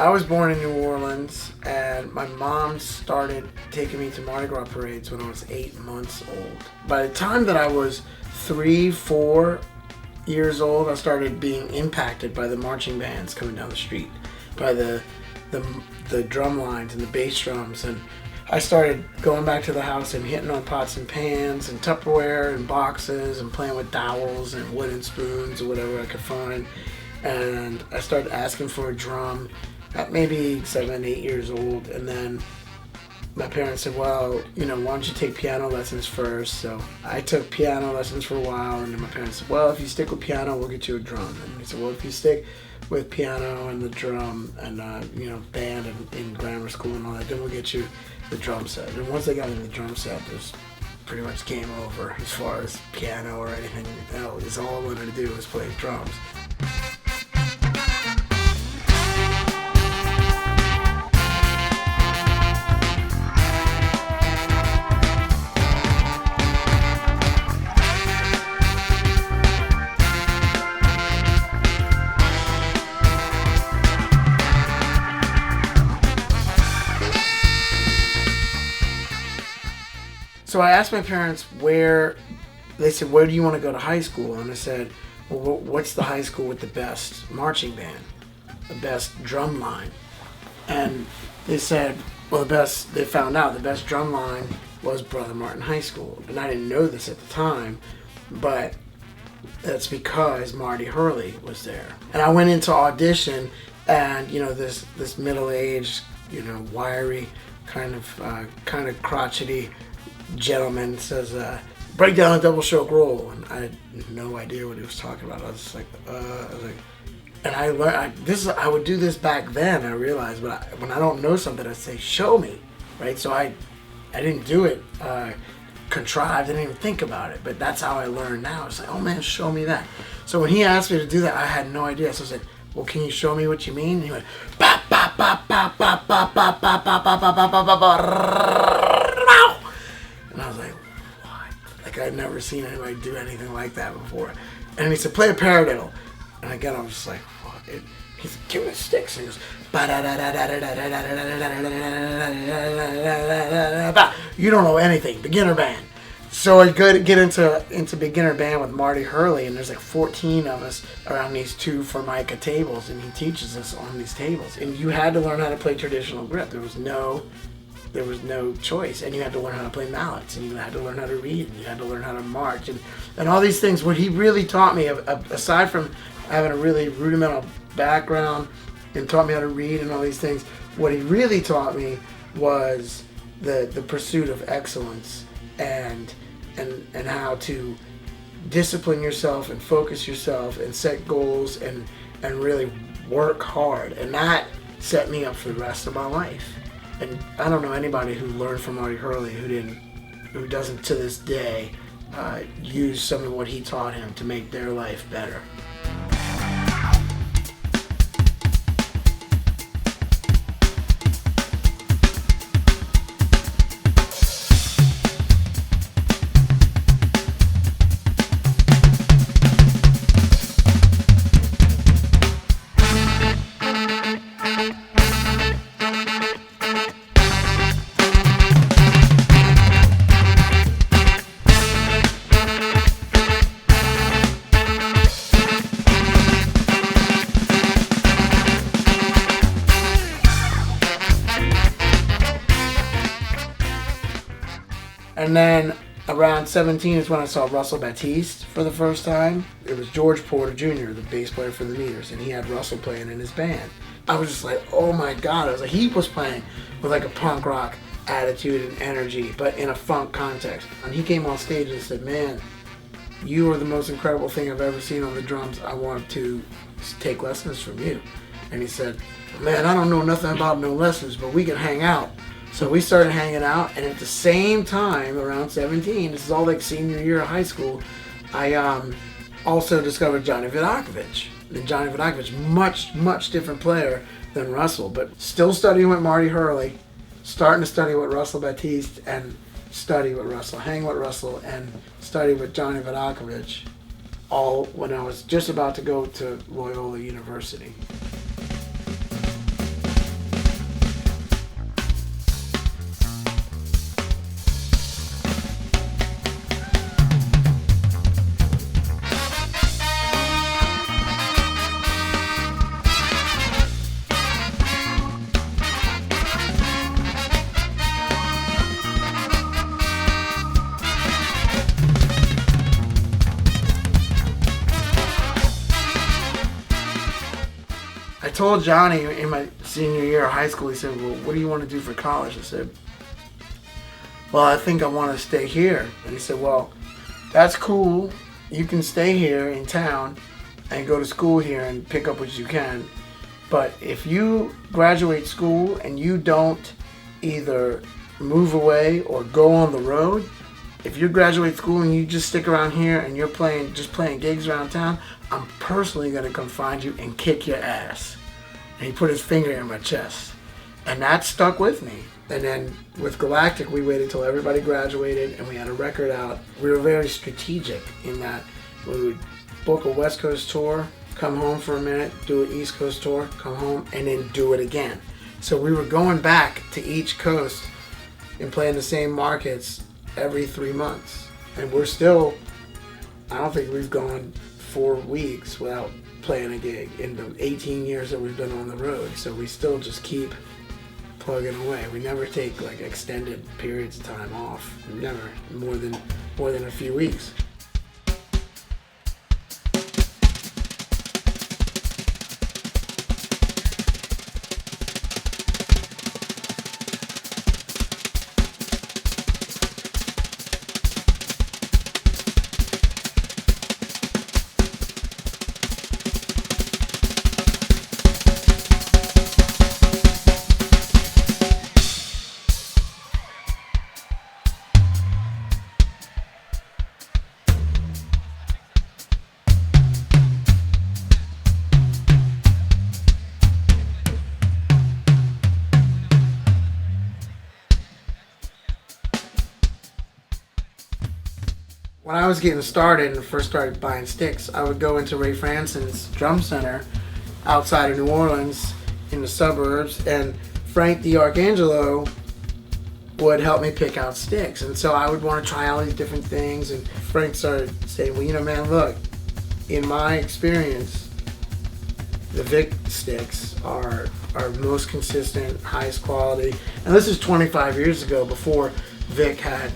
I was born in New Orleans, and my mom started taking me to Mardi Gras parades when I was 8 months old. By the time that I was 3, 4 years old, I started being impacted by the marching bands coming down the street, by the drum lines and the bass drums, and I started going back to the house and hitting on pots and pans and Tupperware and boxes and playing with dowels and wooden spoons or whatever I could find. And I started asking for a drum at maybe 7, 8 years old. And then my parents said, well, why don't you take piano lessons first? So I took piano lessons for a while, and then my parents said, well, if you stick with piano, we'll get you a drum. And they said, well, if you stick with piano and the drum and, band in grammar school and all that, then we'll get you the drum set. And once they got in the drum set, it was pretty much game over as far as piano or anything else. All I wanted to do was play drums. So I asked my parents they said, where do you want to go to high school? And I said, well, what's the high school with the best marching band, the best drum line? And they said, well, they found out the best drum line was Brother Martin High School. And I didn't know this at the time, but that's because Marty Hurley was there. And I went into audition, and this middle-aged, wiry, kind of crotchety gentleman says, break down a double stroke roll, and I had no idea what he was talking about. I was just like, and I learned I would do this back then. I realized, but when I don't know something, I say, show me, right? So I didn't do it contrived. I didn't even think about it, but that's how I learned now. It's like, oh man, show me that. So when he asked me to do that, I had no idea. So I said, well, can you show me what you mean? And he went, ba ba ba ba ba ba ba ba ba ba ba ba ba ba. And I was like, what? Like, I'd never seen anybody do anything like that before. And he said, play a paradiddle. And again, I was just like, what? He said, give me the sticks. And he goes, you don't know anything, beginner band. So I get into beginner band with Marty Hurley, and there's like 14 of us around these 2 Formica tables, and he teaches us on these tables. And you had to learn how to play traditional grip. There was no choice, and you had to learn how to play mallets, and you had to learn how to read, and you had to learn how to march, and all these things. What he really taught me, aside from having a really rudimental background and taught me how to read and all these things, what he really taught me was the pursuit of excellence and how to discipline yourself and focus yourself and set goals and really work hard. And that set me up for the rest of my life. And I don't know anybody who learned from Marty Hurley who doesn't to this day use some of what he taught him to make their life better. And then around 17 is when I saw Russell Batiste for the first time. It was George Porter Jr., the bass player for the Meters, and he had Russell playing in his band. I was just like, oh my God. I was like, he was playing with like a punk rock attitude and energy, but in a funk context. And he came on stage and said, man, you are the most incredible thing I've ever seen on the drums. I want to take lessons from you. And he said, man, I don't know nothing about no lessons, but we can hang out. So we started hanging out, and at the same time, around 17, this is all like senior year of high school, I also discovered Johnny Vidakovich. And Johnny Vidakovich, much different player than Russell, but still studying with Marty Hurley, starting to study with Russell Batiste, and study with Russell, hang with Russell, and study with Johnny Vidakovich, all when I was just about to go to Loyola University. told Johnny in my senior year of high school, he said, well, what do you want to do for college? I said, well, I think I want to stay here. And he said, well, that's cool. You can stay here in town and go to school here and pick up what you can. But if you graduate school and you don't either move away or go on the road, if you graduate school and you just stick around here and you're just playing gigs around town, I'm personally going to come find you and kick your ass. And he put his finger in my chest. And that stuck with me. And then with Galactic, we waited till everybody graduated and we had a record out. We were very strategic in that we would book a West Coast tour, come home for a minute, do an East Coast tour, come home, and then do it again. So we were going back to each coast and playing the same markets every 3 months. And we're still, I don't think we've gone 4 weeks without playing a gig in the 18 years that we've been on the road. So we still just keep plugging away. We never take like extended periods of time off. Never more than a few weeks. When I was getting started and first started buying sticks, I would go into Ray Franson's drum center outside of New Orleans in the suburbs, and Frank the Arcangelo would help me pick out sticks. And so I would want to try all these different things, and Frank started saying, well, you know, man, look, in my experience, the Vic sticks are most consistent, highest quality. And this is 25 years ago, before Vic had,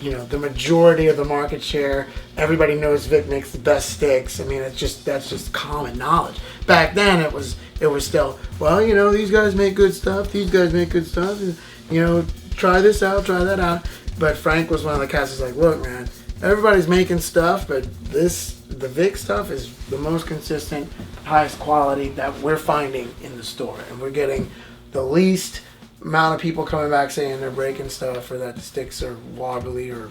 you know, the majority of the market share. Everybody knows Vic makes the best sticks. I mean, that's just common knowledge. Back then, it was still, well, you know, these guys make good stuff. These guys make good stuff. And, you know, try this out, try that out. But Frank was one of the cats who's like, look, man, everybody's making stuff, but the Vic stuff is the most consistent, highest quality that we're finding in the store, and we're getting the least amount of people coming back saying they're breaking stuff or that the sticks are wobbly or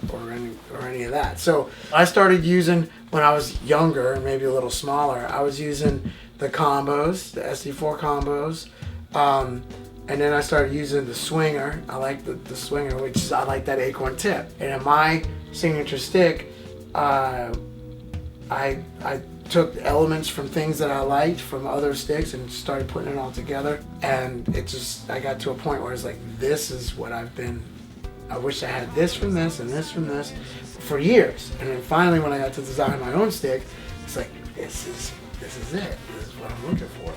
any of that. So I started using, when I was younger and maybe a little smaller, I was using the combos, the SD4 combos, and then I started using the swinger. I like the swinger, which is, I like that acorn tip. And in my signature stick, I took elements from things that I liked from other sticks and started putting it all together. And I got to a point where it's like, this is what I wish I had this from this and this from this for years. And then finally, when I got to design my own stick, it's like, this is it. This is what I'm looking for.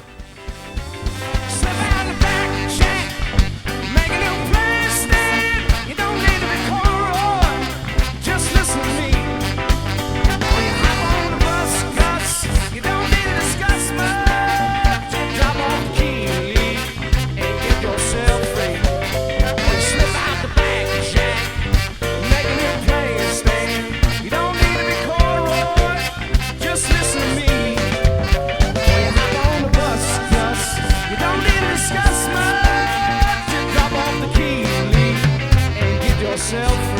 Yourself